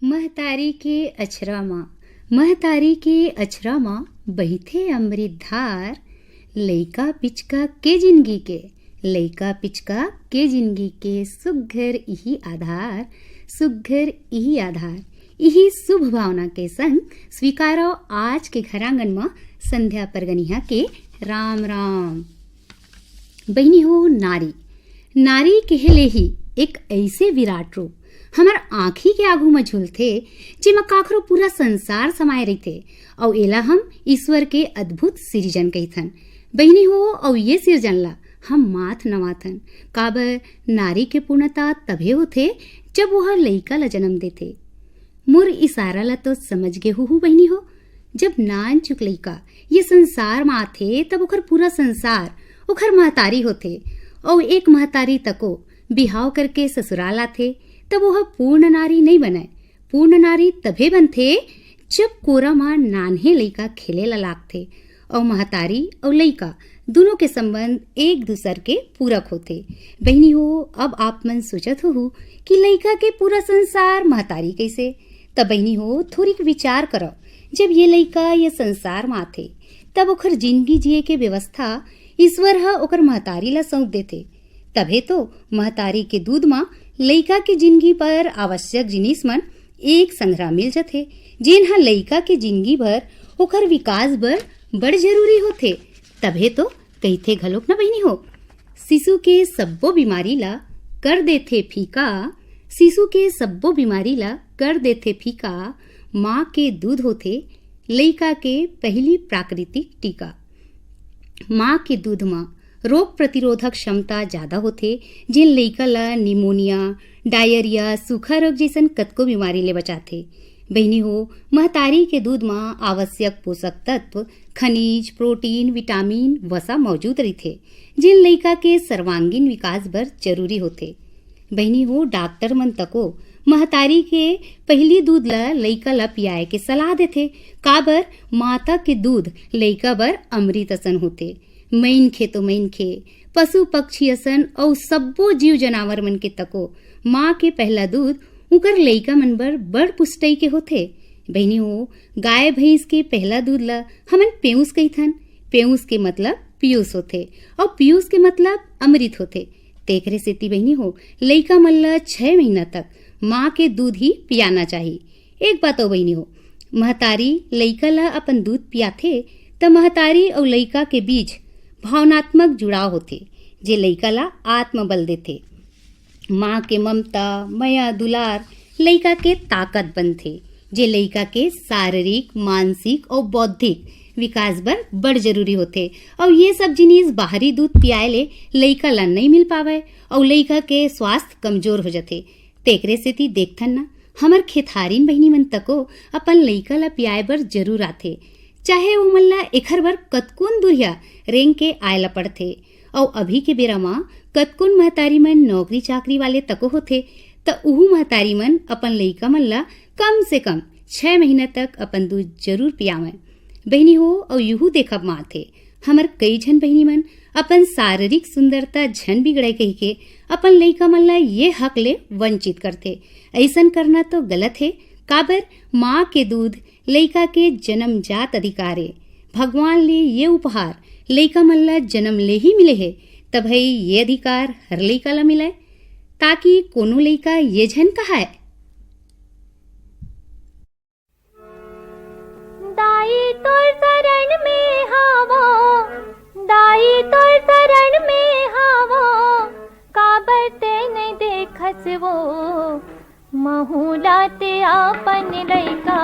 महतारी के अछरा माँ, महतारी के अछरा माँ बहिथे अमृत धार। लइका पिचका के जिंदगी के, लइका पिचका के जिंदगी के सुघर इही आधार, सुघर इही आधार। इही शुभ भावना के संग स्वीकारो आज के घरांगन में संध्या परगनिया के राम राम। बहनी हो नारी, नारी कहले ही एक ऐसे विराट रूप हमार आँखी के आगू में झूलथे जेमा काखरो पूरा संसार समाये रहिथे और एला हम ईश्वर के अद्भुत सृजन कहिथन। बहनी हो और ये सृजन ला हम माथ नवाथन। काबर नारी के पूर्णता तभे होथे जब वह लइका ला जन्म देथे। मोर इशारा ला तो समझ गे हु बहनी हो। जब नान चुक लइका ये संसार में आथे तब ओखर पूरा संसार ओखर महतारी होथे और एक महतारी तको बिहाव करके ससुराल आथे तब वह पूर्ण नारी नहीं बने। पूर्ण नारी तभे बनथे जब कोरा माँ नान्हे लइका खेले ला लागथे और महतारी और लइका दोनों के संबंध एक दूसर के पूरक होते। बहनी हो अब आप मन सोचत हो कि लइका के पूरा संसार महतारी कैसे। तब बहनी हो थोड़ी विचार करो, जब ये लइका ये संसार में आथे तब ओखर जिंदगी जिए के व्यवस्था ईश्वर ह ओकर महतारी ला सौंप देथे। तभे तो महतारी के दूध माँ लइका के जिंदगी पर आवश्यक जिनिस मन एक संग्रह मिल जाथे, जेन हा लइका के जिंदगी भर ओखर विकास बर बड़ जरूरी होथे। तभे तो कहिथे घलोक न बहनी हो, शिशु के सब्बो बीमारी ला कर देथे फीका, शिशु के सब्बो बीमारी ला कर देथे फीका। माँ के दूध होथे लइका के पहली प्राकृतिक टीका। माँ के दूध माँ रोग प्रतिरोधक क्षमता ज्यादा होथे, जेन लइका ला निमोनिया, डायरिया, सूखा रोग जैसन कतको बीमारी ले बचाथे। बहनी हो महतारी के दूध में आवश्यक पोषक तत्व, खनिज, प्रोटीन, विटामिन, वसा मौजूद रहिथे, जेन लइका के सर्वांगीण विकास बर जरूरी होथे। बहनी हो डॉक्टर मन तको महतारी के पहली दूध ला लइका ला पियाए के सलाह देथे। काबर माता के दूध लइका बर अमृत असन होथे। मैन खे तो मैन खे, पशु पक्षी असन और सब्बो जीव जनावर मन के तको माँ के पहला दूध उकर लइका मन बर बड़ पुष्टई के होथे। बहनी हो गाय भैंस के पहला दूध ला हमन पेयूस कहिथन। पेयूस के मतलब पीयूष होथे और पीयूष के मतलब अमृत होथे। तेकरे सेती बहनी हो लइका मन ला 6 महीना तक माँ के दूध ही पियाना चाहिए। एक बात हो बहनी हो, महतारी लइका ला अपन दूध पियाथे त महतारी और लइका के बीच भावनात्मक जुड़ाव होथे, जे लइका ला आत्मबल देथे। माँ के ममता, माया, दुलार लइका के ताकत बनथे, जे लइका के शारीरिक, मानसिक और बौद्धिक विकास बर बड़ जरूरी होथे। और ये सब जिनिस बाहरी दूध पियाए ले लइका ला नहीं मिल पावे और लइका के स्वास्थ्य कमजोर हो जाथे। तेकरे सेती देखथन ना हमर खेतहारिन बहनी मन तको अपन लइका ला पियाए बर जरूर आथे, चाहे वो मन ला एखर बर कतकुन दुरिया रेंग के आयला पड़थे। और अभी के बेरा माँ कतकुन महतारी मन नौकरी चाकरी वाले तको होथे त उहू महतारी मन अपन लइका मन ला कम से कम 6 महीना तक अपन दूध जरूर पियावे। बहनी हो और यूहू देखब माँ थे हमर कई झन बहनी मन अपन शारीरिक सुंदरता झन बिगड़े कही के अपन लइका मन ला ये हक ले वंचित करथे। ऐसन करना तो गलत है। काबर माँ के दूध लइका के जन्मजात अधिकार है। भगवान ले ये उपहार लइका मन ला जन्म ले ही मिले है, तब है ये अधिकार हर लइका ला मिले, ताकि कोनो लइका ये झन कहाए दाई तोर शरण में हावो, दाई तोर शरण में हावो, काबर ते नहीं देखस वो महुलाते आपन लइका,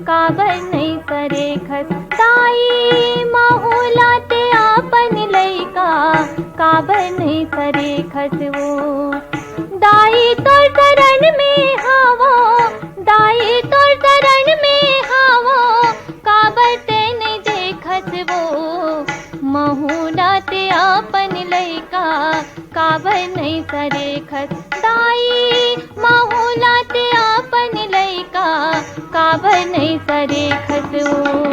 काबर नहीं करे खस। दाई महुलाते आपन लइका, काबर नहीं करे खस वो। दाई तोर शरण में हावो, दाई तोर शरण में हावो, काबर ते नहीं देखस वो महुलाते आपन लइका, काबर नहीं करे खस। दाई महुलाते आपन लइका, काबर नहीं करे खस वो।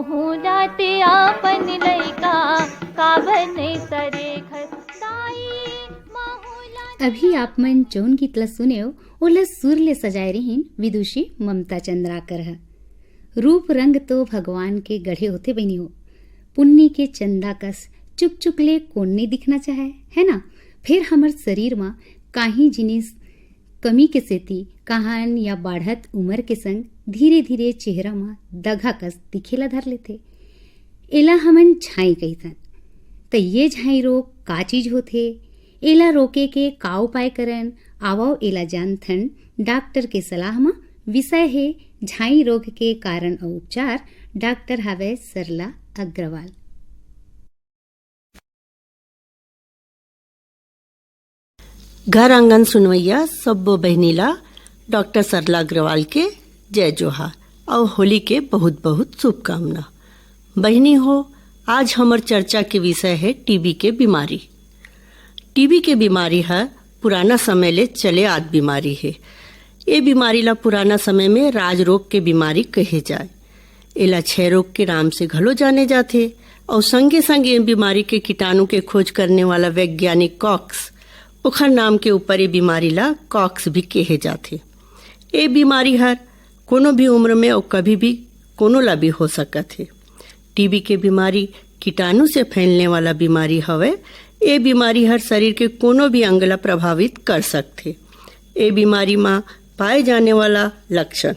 महू जाते आपन लैका काबर नहीं सरे खस्ताई महू अभी आप मन जौन गीत ला सुने ओला सुर ले सजाए रहीन विदुषी ममता चंद्राकर ह। रूप रंग तो भगवान के गढ़े होते बनी हो, पुन्नी के चंदा कस चुक चुक ले कौन नहीं दिखना चाहे, है ना। फिर हमर शरीर में काही जिनिस कमी के सेती कहान या बाढ़त उम्र के संग धीरे धीरे चेहरा में दगा कस दिखेला धर लेते। एला हमन झाई कहिथन। त ये झाई रोग का चीज होथे, एला रोके के का उपाय करन, आवो एला जानथन डॉक्टर के सलाह में। विषय है झाई रोग के कारण और उपचार। डॉक्टर हवे सरला अग्रवाल। घर आंगन सुनवैया सब बहनीला डॉक्टर सरला अग्रवाल के जय जोहार और होली के बहुत बहुत शुभकामना। बहनी हो, आज हमर चर्चा के विषय है टीबी के बीमारी। टीबी के बीमारी है पुराना समय ले चले आद बीमारी है। ये बीमारी ला पुराना समय में राज रोग के बीमारी कहे जाए। एला क्षय रोग के नाम से घलो जाने जाते और संगे संग ये बीमारी के कीटाणु के खोज करने वाला वैज्ञानिक कॉक्स ओखर नाम के ऊपर ये बीमारी ला कॉक्स भी कहे जाते। ये बीमारी हर कोनो भी उम्र में और कभी भी कोनो ला भी हो सकत है। टीबी के बीमारी कीटाणु से फैलने वाला बीमारी हवे। ये बीमारी हर शरीर के कोनो भी अंग ला प्रभावित कर सकते। ये बीमारी में पाए जाने वाला लक्षण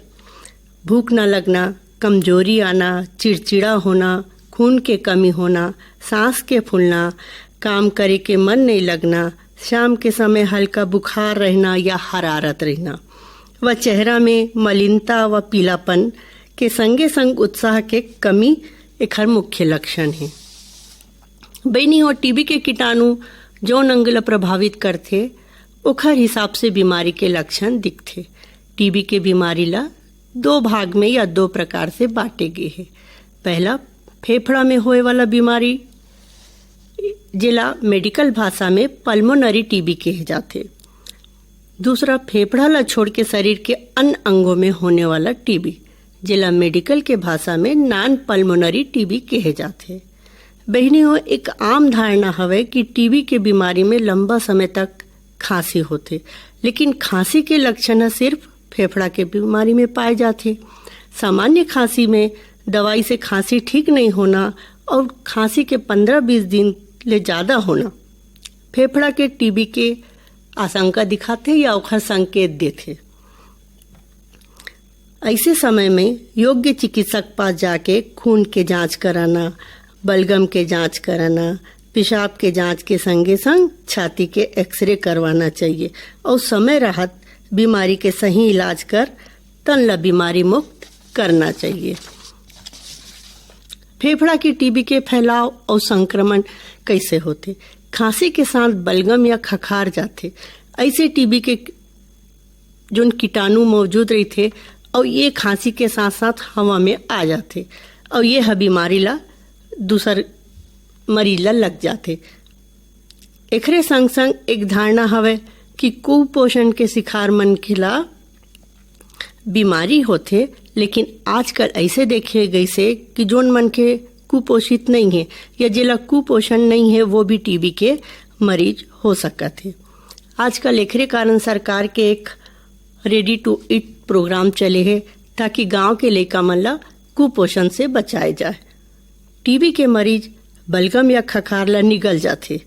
भूख न लगना, कमजोरी आना, चिड़चिड़ा होना, खून के कमी होना, सांस के फूलना, काम करे के मन नहीं लगना, शाम के समय हल्का बुखार रहना या हरारत रहना, व चेहरा में मलिनता व पीलापन के संगे संग उत्साह के कमी एक हर मुख्य लक्षण है। बहनी और टीबी के कीटाणु जौन अंग ला प्रभावित करते ओखर हिसाब से बीमारी के लक्षण दिखते। टीबी के बीमारी ला दो भाग में या दो प्रकार से बांटे गए हैं। पहला फेफड़ा में होए वाला बीमारी जिला मेडिकल भाषा में पल्मोनरी टीबी कहे जाते। दूसरा फेफड़ा ला छोड़ के शरीर के अन्य अंगों में होने वाला टीबी जिला मेडिकल के भाषा में नॉन पल्मोनरी टीबी कहे जाते। बहनियों, एक आम धारणा हवे कि टीबी के बीमारी में लंबा समय तक खांसी होते, लेकिन खांसी के लक्षण सिर्फ फेफड़ा के बीमारी में पाए जाते। सामान्य खांसी में दवाई से खांसी ठीक नहीं होना और खांसी के 15-20 दिन ले ज्यादा होना फेफड़ा के टीबी के आशंका दिखाते या ओखर संकेत देते। ऐसे समय में योग्य चिकित्सक पास जाके खून के जांच कराना, बलगम के जांच कराना, पेशाब के जांच के संगे संग छाती के एक्सरे करवाना चाहिए और समय रहत बीमारी के सही इलाज कर तन ला बीमारी मुक्त करना चाहिए। फेफड़ा की टीबी के फैलाव और संक्रमण कैसे होते? खांसी के साथ बलगम या खखार जाते। ऐसे टीबी के जो कीटाणु मौजूद रहते और ये खांसी के साथ साथ हवा में आ जाते और ये बीमारी ला दूसर मरीज ला लग जाते। एकरे संग संग एक धारणा हवे कि कुपोषण के शिकार मन खिला बीमारी होते, लेकिन आजकल ऐसे देखे गई से कि जोन मन के कुपोषित नहीं है या जिला कुपोषण नहीं है वो भी टीबी के मरीज हो सकत है। आजकल एकरे कारण सरकार के एक रेडी टू ईट प्रोग्राम चले है ताकि गांव के लइका मन ला कुपोषण से बचाए जाए। टीबी के मरीज बलगम या खखार ला निगल जाते,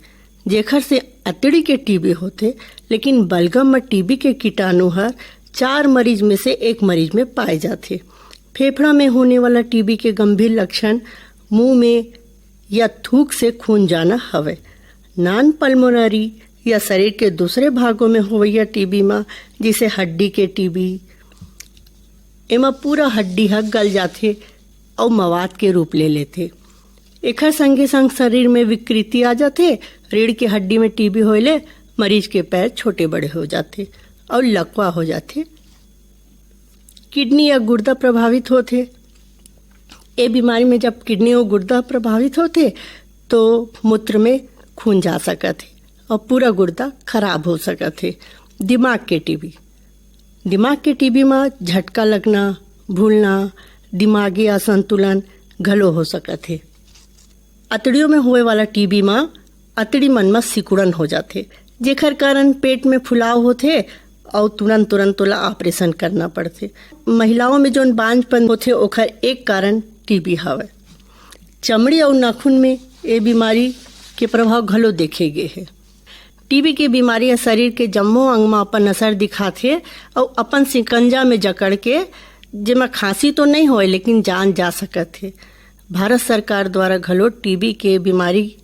जेखर से अतड़ी के टीबी होते, लेकिन बलगम में टीबी के कीटाणु हर 4 मरीज में से 1 मरीज में पाए जाते। फेफड़ा में होने वाला टीबी के गंभीर लक्षण मुंह में या थूक से खून जाना हवे। नॉन पल्मोनरी या शरीर के दूसरे भागों में होवैया टीबी में जिसे हड्डी के टीबी एमा पूरा हड्डी हक गल जाते और मवाद के रूप ले लेते। एकर संगे संग शरीर में विकृति आ जाते। रीढ़ की हड्डी में टीबी होले मरीज के पैर छोटे बड़े हो जाते और लकवा हो जाते। किडनी या गुर्दा प्रभावित होते। ये बीमारी में जब किडनी और गुर्दा प्रभावित होते तो मूत्र में खून जा सकत है और पूरा गुर्दा खराब हो सकत है। दिमाग के टीबी में झटका लगना, भूलना, दिमागी असंतुलन, घलो हो सकत है। अतड़ियों में होए वाला टीबी में अतड़ी मन में सिकुड़न हो जाते, जेकर कारण पेट में फुलाव होते और तुरंत ओला ऑपरेशन करना पड़ते। महिलाओं में जोन बांझपन होते ओकर एक कारण टीबी हवे। चमड़ी और नाखून में ये बीमारी के प्रभाव घलो देखे गए है। टीबी की बीमारी शरीर के जम्मो अंग में अपन असर दिखाते और अपन सिकंजा में जकड़ के, जेमा खांसी तो नहीं होए लेकिन जान जा सकत है। भारत सरकार द्वारा घलो टीबी के बीमारी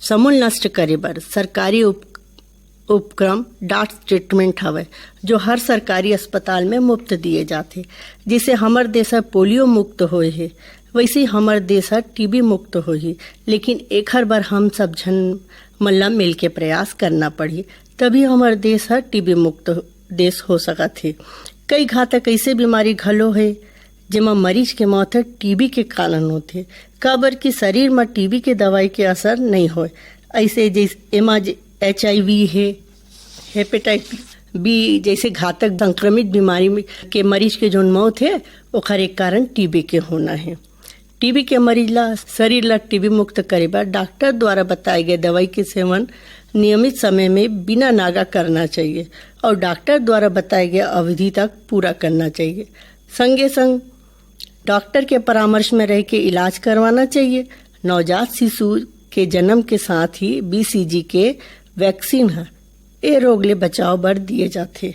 समूल नष्ट करे बर सरकारी उपक्रम डॉट्स ट्रीटमेंट हवे, जो हर सरकारी अस्पताल में मुफ्त दिए जाते। जिसे हमर देश पोलियो मुक्त होए है, वैसे हमर देश टीबी मुक्त होही। लेकिन एक हर बार हम सब जन मल्ला मिल के प्रयास करना पड़ी, तभी हमर देश टीबी मुक्त देश हो सकत है। कई घातक ऐसे बीमारी घलो है जेमा मरीज के मौत टीबी के कारण होते, काबर की शरीर में टीबी के दवाई के असर नहीं होए। ऐसे जैसे एमा HIV है, हेपेटाइटिस बी जैसे घातक संक्रमित बीमारी में के मरीज के जोन मौत है ओकर एक कारण टीबी के होना है। टीबी के मरीज ला शरीर ला टीबी मुक्त करे बर डॉक्टर द्वारा बताए गए दवाई के सेवन नियमित समय में बिना नागा करना चाहिए और डॉक्टर द्वारा बताए गए अवधि तक पूरा करना चाहिए। संगे संग डॉक्टर के परामर्श में रह के इलाज करवाना चाहिए। नवजात शिशु के जन्म के साथ ही BCG के वैक्सीन है, ये रोग ले बचाव बर दिए जाते।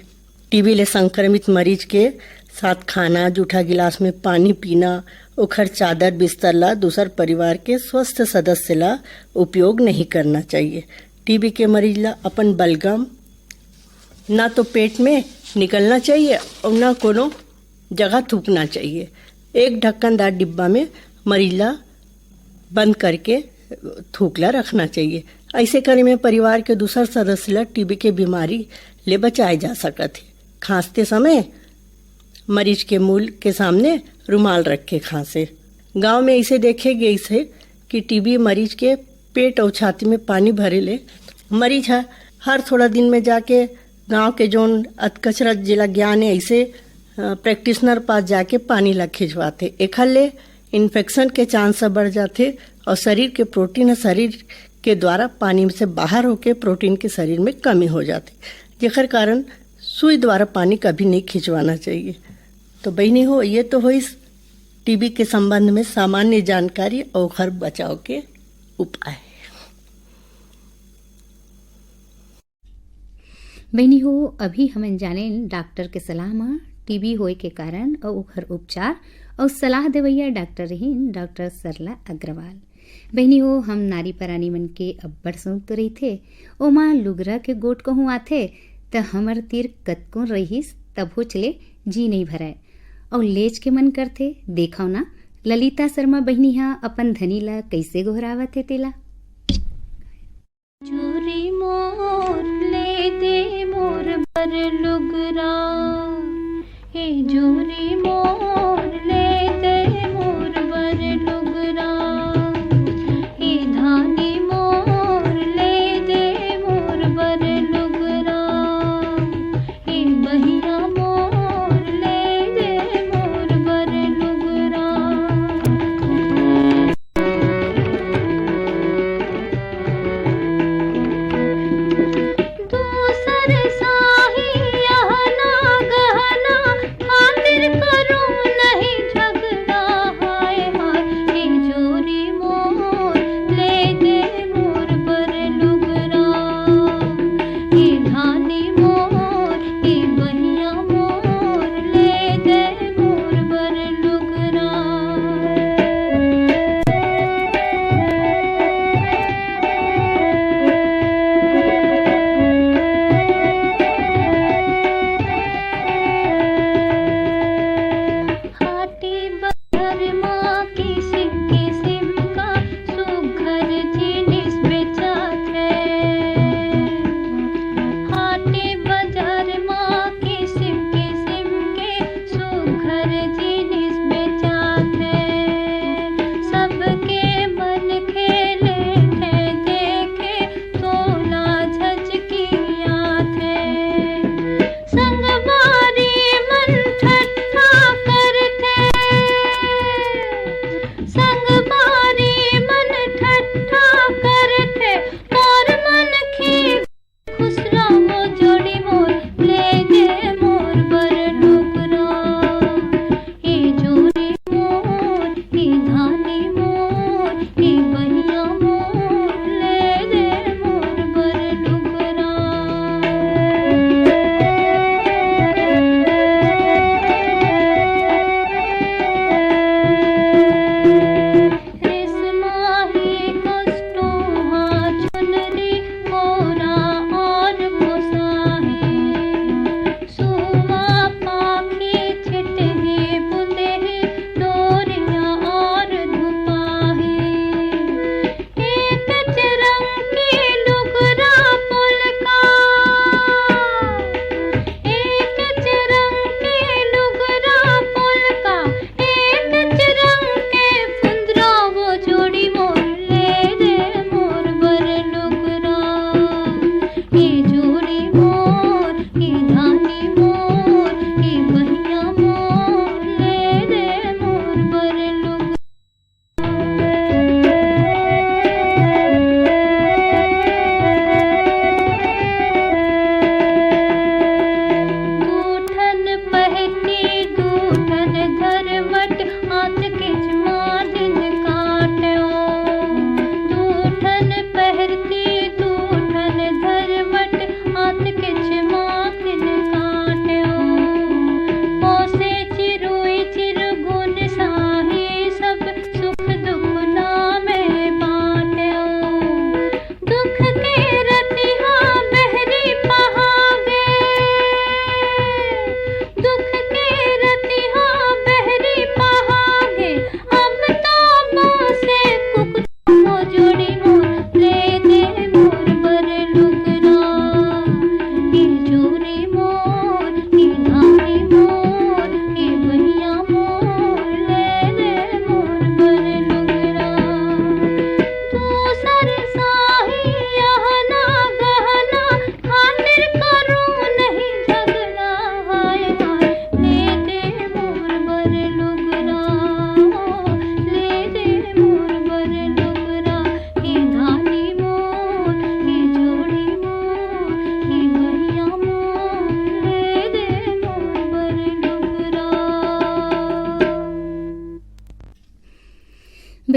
टीबी ले संक्रमित मरीज के साथ खाना, जूठा गिलास में पानी पीना, ओखर चादर बिस्तर ला दूसर परिवार के स्वस्थ सदस्य ला उपयोग नहीं करना चाहिए। टीबी के मरीज ला अपन बलगम ना तो पेट में निकलना चाहिए और ना कोनो जगह थूकना चाहिए। एक ढक्कनदार डिब्बा में मरीज ला बंद करके थूकला रखना चाहिए। ऐसे करे में परिवार के दूसर सदस्य ला टीबी के बीमारी ले बचाए जा सकत है। खांसते समय मरीज के मुंह के सामने रुमाल रख के खांसे। गांव में ऐसे देखे गए से कि टीबी मरीज के पेट और छाती में पानी भरे ले मरीज है हर थोड़ा दिन में जाके गांव के जोन अतकचरा जिला ज्ञान है ऐसे प्रैक्टिशनर पास जाके पानी ला खिंचवाते। एखर ले इन्फेक्शन के चांस बढ़ जाते और शरीर के प्रोटीन शरीर के द्वारा पानी से बाहर होके प्रोटीन के शरीर में कमी हो जाती, जेकर कारण सुई द्वारा पानी कभी नहीं खिंचवाना चाहिए। तो बहनी हो, ये तो हो इस टीबी के संबंध में सामान्य जानकारी और घर बचाव के उपाय। बहनी हो, अभी हम जाने डॉक्टर के सलाह में टीबी होए के कारण और ओकर उपचार और सलाह देवैया डॉक्टर रहीन डॉक्टर सरला अग्रवाल। बहनी हो, हम नारी परानी मन के अब्बड़ शौक तो रहीथे, ओमा लुगरा के गोट कहूँ आथे त हमर तीर कतको रहीस तभो चले जी नहीं भराए और लेच के मन करथे। देखाओ ना ललिता शर्मा बहनी हा अपन धनी ला कैसे गोहरावत है तेला। चोरी मोर ले दे मोर बर लुगरा, हे जोरी मोर ले दे मोर बर लुगरा, हे धानी मोर ले दे मोर बर लुगरा, हे बहिया मोर ले दे मोर बर लुगरा। दूसर साही यहना गहना खातिर करूं नहीं झगड़ा,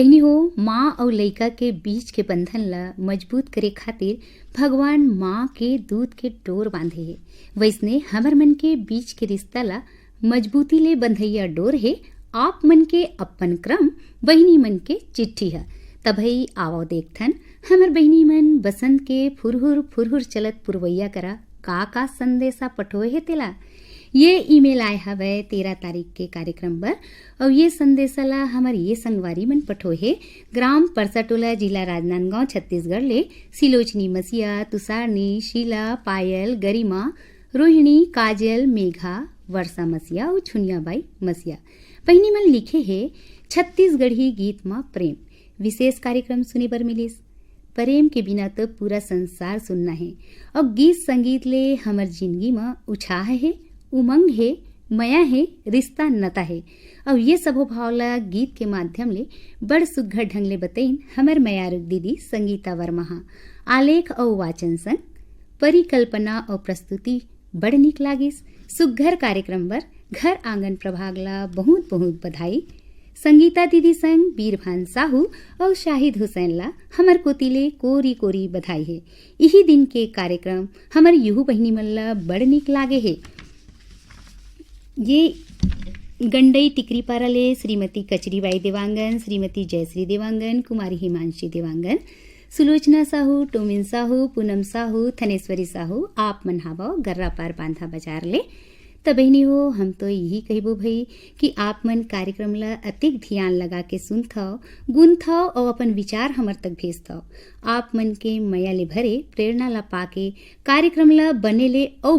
बहनी हो, माँ और लइका के बीच के बंधन ला मजबूत करे खातिर भगवान माँ के दूध के डोर बांधे है। वैसने हमर मन के बीच के रिश्ता ला मजबूती ले बंधैया डोर है आप मन के अपन क्रम बहिनी मन के चिट्ठी है। तभई आवो देखथन हमर बहिनी मन बसंत के फुरहुर फुरहुर चलत पुरवैया करा का संदेशा पठोए है तेला। ये ईमेल आए हवे 13 तारीख के कार्यक्रम पर और ये संदेशा ला हमार ये संगवारी मन पठोए है ग्राम परसाटोला जिला राजनांदगांव छत्तीसगढ़ ले सिलोचनी मसिया, तुषारनी, शीला, पायल, गरिमा, रोहिणी, काजल, मेघा, वर्षा मसिया और छुनियाबाई मसिया। बहिनी मन लिखे है छत्तीसगढ़ी गीत माँ प्रेम विशेष कार्यक्रम सुने बर मिलिस। प्रेम के बिना तो पूरा संसार सुनना है और गीत संगीत ले हमर जिंदगी में उत्साह है, उमंग है, मया है, रिश्ता नता है। और ये सबो भावला गीत के माध्यम ले बड़ सुघ्घर ढंग ले बतईन हमर मयारुक दीदी संगीता वर्मा। आलेख और वाचन संग परिकल्पना और प्रस्तुति बड़ निक लागिस। सुघ्घर कार्यक्रम बर घर आंगन प्रभाग ला बहुत बहुत बधाई। संगीता दीदी संग बीरभान साहू और शाहिद हुसैन ला हमर कोतिले कोरी कोरी बधाई है। यही दिन के कार्यक्रम हमर युहू बहिनी मन ला बड़ निक लागे है। ये गंडई टिकरी पारा ले श्रीमती कचरीबाई देवांगन, श्रीमती जयश्री देवांगन, कुमारी हिमांशी देवांगन, सुलोचना साहू, टोमिन साहू, पूनम साहू, थनेश्वरी साहू आप मन हावा गर्रा पार बांधा बाजार ले। त बहनी हो, हम तो यही कहबो भई कि आप मन कार्यक्रम ला अतिक ध्यान लगा के सुनथाओ, गुनथाओ और अपन विचार हमर तक भेजथाओ। आप मन के मया ले भरे प्रेरणा ला पाके कार्यक्रम ला बने ले औ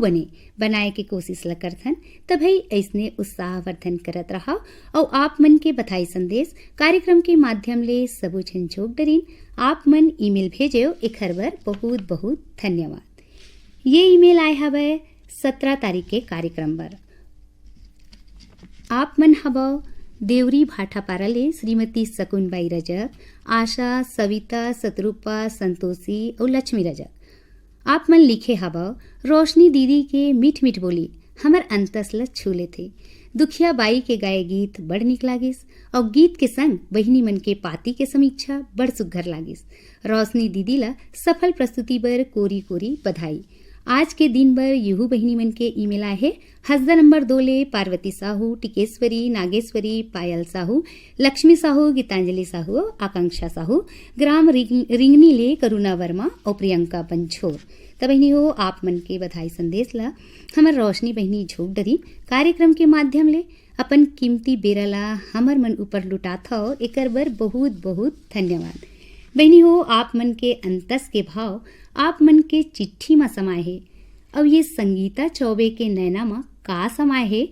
बनाए के कोशिश ला करथन। त भई ऐसने उत्साहवर्धन करत रहा और आप मन के बधाई संदेश कार्यक्रम के माध्यम ले सबो झन झोक डरीन आप मन ईमेल भेजो। एखर बर बहुत बहुत धन्यवाद। ये ईमेल आए हवे 17 तारीख के कार्यक्रम पर। आप मन हवा देवरी भाटापारा ले श्रीमती सकुनबाई रजक, आशा, सविता, सतरूपा, संतोषी और लक्ष्मी रजक। आप मन लिखे हवा रोशनी दीदी के मीठ मीठ बोली हमर अंतस ल छूले थे। दुखिया बाई के गाए गीत बड़ निक लागिस और गीत के संग बहिनी मन के पाती के समीक्षा बड़ सुघ्घर लागिस। रोशनी दीदी ला सफल प्रस्तुति बर कोरी कोरी बधाई। आज के दिन भर युहू बहिनी मन के ईमेल आए है। हसदा नंबर 2 ले पार्वती साहू, टिकेश्वरी, नागेश्वरी, पायल साहू, लक्ष्मी साहू, गीतांजलि साहू, आकांक्षा साहू, ग्राम रिंगनी ले करुणा वर्मा और प्रियंका पंछोर। त बहनी हो, आप मन के बधाई संदेश ला हमर रोशनी बहनी झोक डरी कार्यक्रम के माध्यम ले अपन कीमती बेरा ला हमर मन ऊपर लुटात हो। एकर बर बहुत बहुत धन्यवाद। बहनी हो, आप मन के अंतस के भाव आप मन के चिट्ठी में समाये है। अब ये संगीता चौबे के नैना में का समाये है,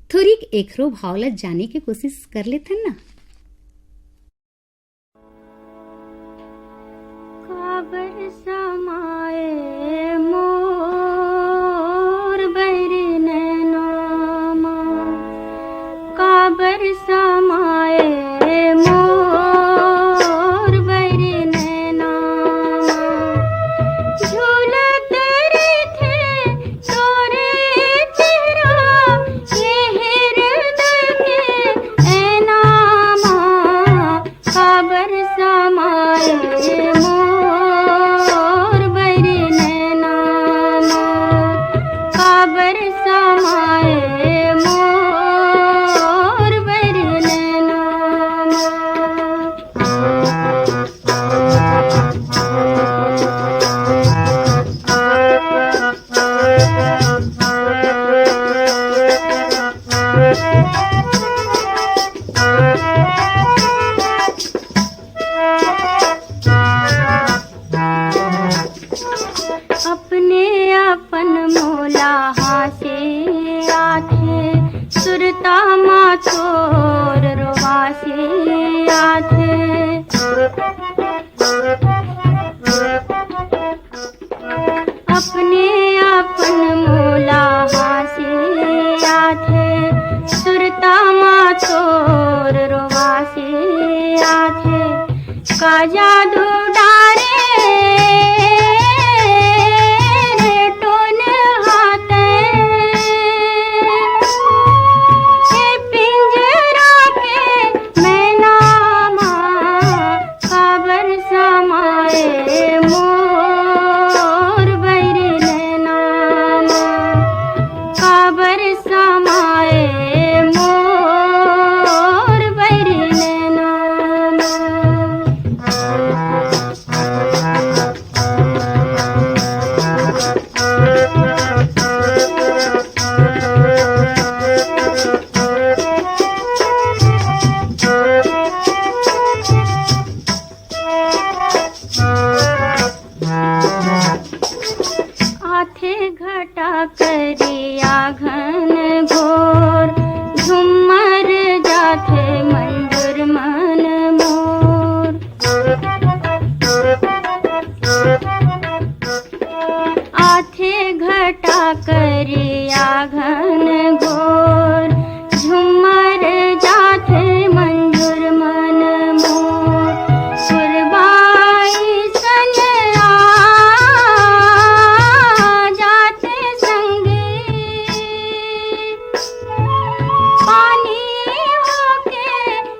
थोड़ीक एकरो भाव ला जाने के कोशिश कर लेथन ना। काबर समाये मोर बैरी नैना मां, काबर समाये मोर बैरी नैना मां, झूलत थे तोरे चेहरा ये हृदय के ऐना मां, काबर समाये मोर बैरी नैना मां, काबर समाये मोर बैरी नैना अपने अपन मोला हासे आथे, सुरता मा तोर रोवासे आथे, अपने अपन मोला हासे आथे, सुरता मा तोर रोवासे आथे, का जादू डारे पिंजरा के मैना मां, समाए मोर बैरी नैनामा काबर समाए मोर बैरी नैनामा आथे घटा करिया घन घोर झुमर जाथे मंजूर मन मोर आथे घटा करिया घन घोर झुमर जाथे मंजूर मन मोर सुरबाई सनया जाते संगीत पानी होके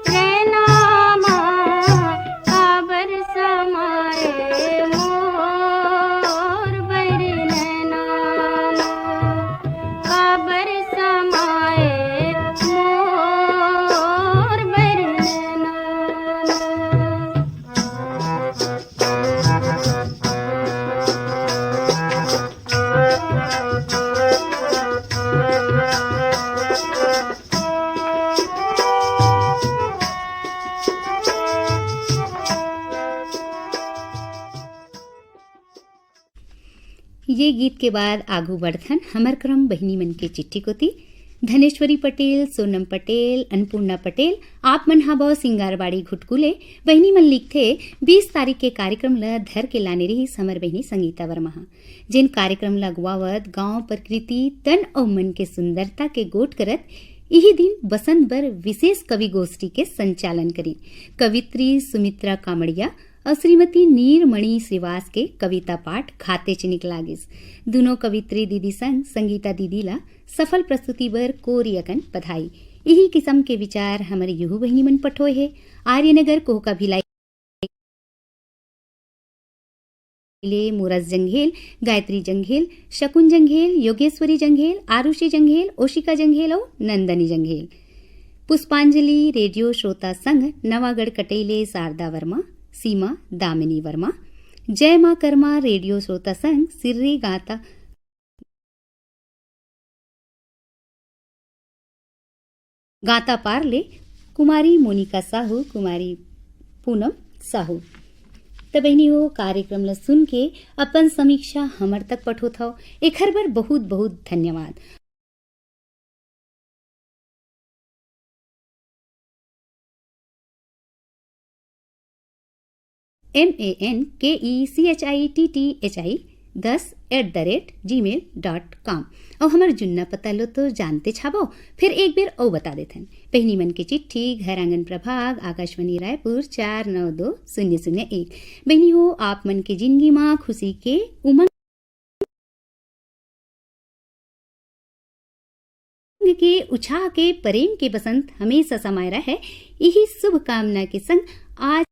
नैनामा काबर समाए मोर बैरी नैनामा काबर समाए मोर बैरी नैनामा ये गीत के बाद आगू बढ़थन हमर क्रम बहिनी मन के चिट्ठी कोती धनेश्वरी पटेल, सोनम पटेल, अन्नपूर्णा पटेल आप मन हाबो सिंगारबाड़ी घुटकुले बहिनी मन लिखथे 20 तारीख के कार्यक्रम ल धर के लाने रही समर बहिनी संगीता वर्मा हा। जिन कार्यक्रम ल अगुवावत गांव प्रकृति तन और मन के सुंदरता के गोट करत यही दिन बसंत बर विशेष कवि गोष्ठी के संचालन करी कवित्री सुमित्रा कामड़िया और श्रीमती नीरमणि श्रीवास के कविता पाठ खाते चिनिक लागिस। दोनों कवित्री दीदी संग संगीता दीदी ला सफल प्रस्तुति बर कोरियकन बधाई। यही किस्म के विचार हमारे युहू बहिनी मन पठोए है आर्यनगर कोहका भिलाई मुरस जंघेल, गायत्री जंघेल, शकुन जंघेल, योगेश्वरी जंघेल, आरुषि जंघेल, ओशिका जंघेल और नंदनी जंघेल। पुष्पांजलि रेडियो श्रोता संघ नवागढ़ कटेले शारदा वर्मा, सीमा दामिनी वर्मा, जय मां कर्मा रेडियो श्रोता संघ सिर्री गाता पारले कुमारी मोनिका साहू, कुमारी पूनम साहू। त बहनी हो कार्यक्रम ल सुन के अपन समीक्षा हमर तक पठोत हव एखर बर बहुत बहुत धन्यवाद। MANKECHITTHI10@gmail.com और हमार जुन्ना पता लो तो जानते छाबो फिर एक बेर और बता देथन। पहली मन की चिट्ठी घर आंगन प्रभाग आकाशवाणी रायपुर 492001। बहनी हो आप मन के जिंदगी माँ खुशी के उमंग के उछाह के प्रेम के बसंत हमेशा समाये रहे यही शुभ कामना के संग आज